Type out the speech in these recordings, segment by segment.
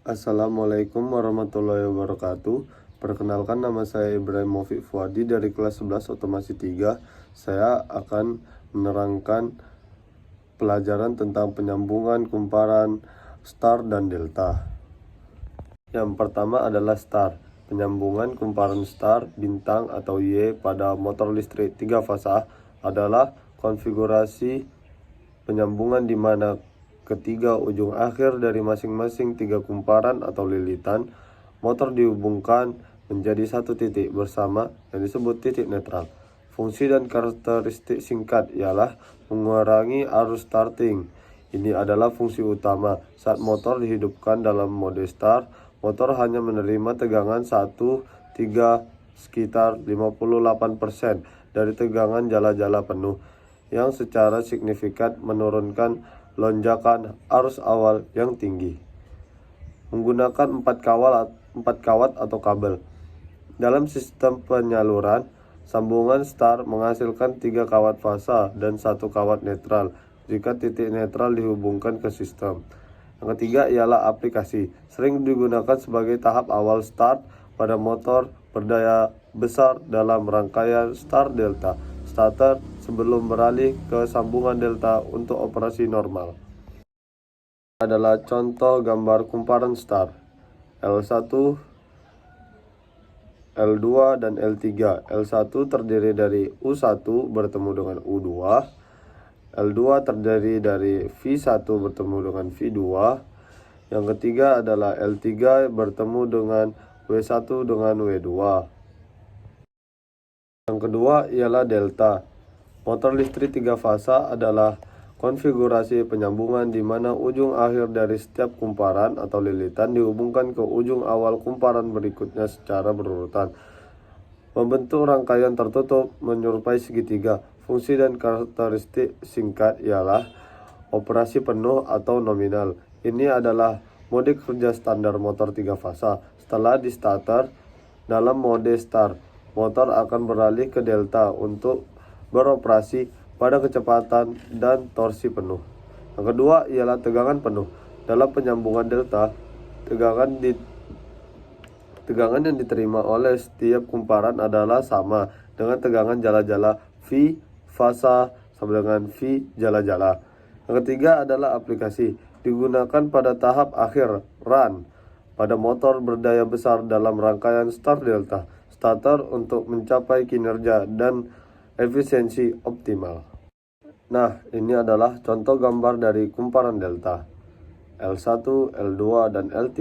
Assalamualaikum warahmatullahi wabarakatuh. Perkenalkan, nama saya Ibrahim Mufiq Fuadi dari kelas 11 Otomasi 3. Saya akan menerangkan pelajaran tentang penyambungan kumparan star dan delta. Yang pertama adalah star. Penyambungan kumparan star, bintang atau Y pada motor listrik 3 fasa adalah konfigurasi penyambungan di mana ketiga ujung akhir dari masing-masing 3 kumparan atau lilitan motor dihubungkan menjadi satu titik bersama yang disebut titik netral. Fungsi dan karakteristik singkat ialah mengurangi arus starting. Ini adalah fungsi utama. Saat motor dihidupkan dalam mode start, motor hanya menerima tegangan 1,3 sekitar 58% dari tegangan jala-jala penuh, yang secara signifikan menurunkan lonjakan arus awal yang tinggi. Menggunakan 4 kawat atau kabel. Dalam sistem penyaluran, sambungan star menghasilkan 3 kawat fasa dan 1 kawat netral jika titik netral dihubungkan ke sistem. Yang ketiga ialah aplikasi. Sering digunakan sebagai tahap awal start pada motor berdaya besar dalam rangkaian start delta starter sebelum beralih ke sambungan delta untuk operasi normal. Adalah contoh gambar kumparan star L1, L2, dan L3. L1 terdiri dari U1 bertemu dengan U2, L2 terdiri dari V1 bertemu dengan V2, yang ketiga adalah L3 bertemu dengan W1 dengan W2. Yang kedua ialah delta. Motor listrik 3 fasa adalah konfigurasi penyambungan di mana ujung akhir dari setiap kumparan atau lilitan dihubungkan ke ujung awal kumparan berikutnya secara berurutan, membentuk rangkaian tertutup menyerupai segitiga. Fungsi dan karakteristik singkat ialah operasi penuh atau nominal. Ini adalah mode kerja standar motor 3 fasa. Setelah di starter dalam mode start, motor akan beralih ke delta untuk beroperasi pada kecepatan dan torsi penuh. Yang kedua ialah tegangan penuh. Dalam penyambungan delta, tegangan yang diterima oleh setiap kumparan adalah sama dengan tegangan jala-jala V fasa sama dengan V jala-jala. Yang ketiga adalah aplikasi. Digunakan pada tahap akhir run pada motor berdaya besar dalam rangkaian start delta starter untuk mencapai kinerja dan efisiensi optimal. Nah, ini adalah contoh gambar dari kumparan delta L1, L2, dan L3.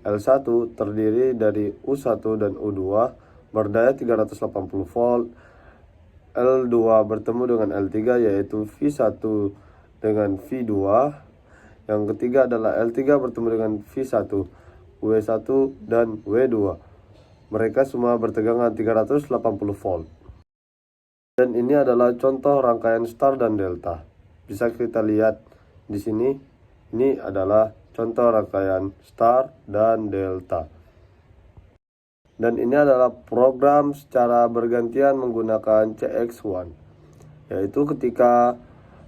L1 terdiri dari U1 dan U2 berdaya 380 volt. L2 bertemu dengan L3 yaitu V1 dengan V2. Yang ketiga adalah L3 bertemu dengan V1, W1 dan W2. Mereka semua bertegangan 380 volt. Dan ini adalah contoh rangkaian star dan delta. Bisa kita lihat di sini. Ini adalah contoh rangkaian star dan delta. Dan ini adalah program secara bergantian menggunakan CX1. Yaitu ketika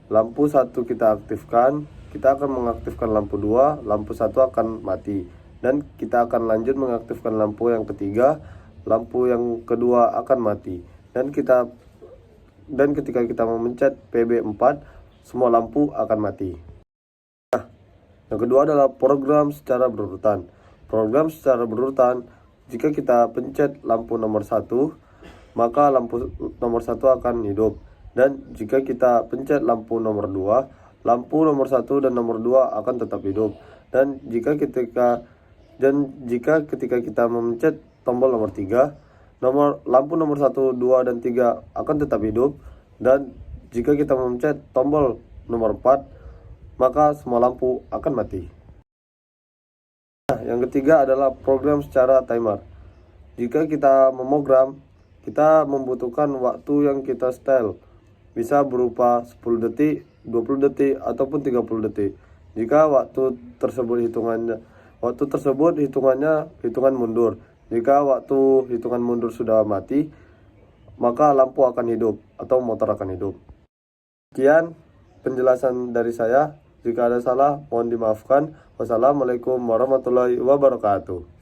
lampu 1 kita aktifkan, kita akan mengaktifkan lampu 2, lampu 1 akan mati. Dan kita akan lanjut mengaktifkan lampu yang ketiga, lampu yang kedua akan mati. Dan ketika kita memencet PB4, semua lampu akan mati. Nah, yang kedua adalah program secara berurutan. Program secara berurutan, jika kita pencet lampu nomor 1, maka lampu nomor 1 akan hidup. Dan jika kita pencet lampu nomor 2, lampu nomor 1 dan nomor 2 akan tetap hidup. Dan jika ketika kita memencet tombol nomor 3, lampu nomor 1, 2, dan 3 akan tetap hidup. Dan jika kita memencet tombol nomor 4, maka semua lampu akan mati. Nah, yang ketiga adalah program secara timer. Jika kita memogram, kita membutuhkan waktu yang kita setel. Bisa berupa 10 detik, 20 detik, ataupun 30 detik. Jika waktu tersebut hitungan mundur. Jika waktu hitungan mundur sudah mati, maka lampu akan hidup atau motor akan hidup. Sekian penjelasan dari saya. Jika ada salah, mohon dimaafkan. Wassalamualaikum warahmatullahi wabarakatuh.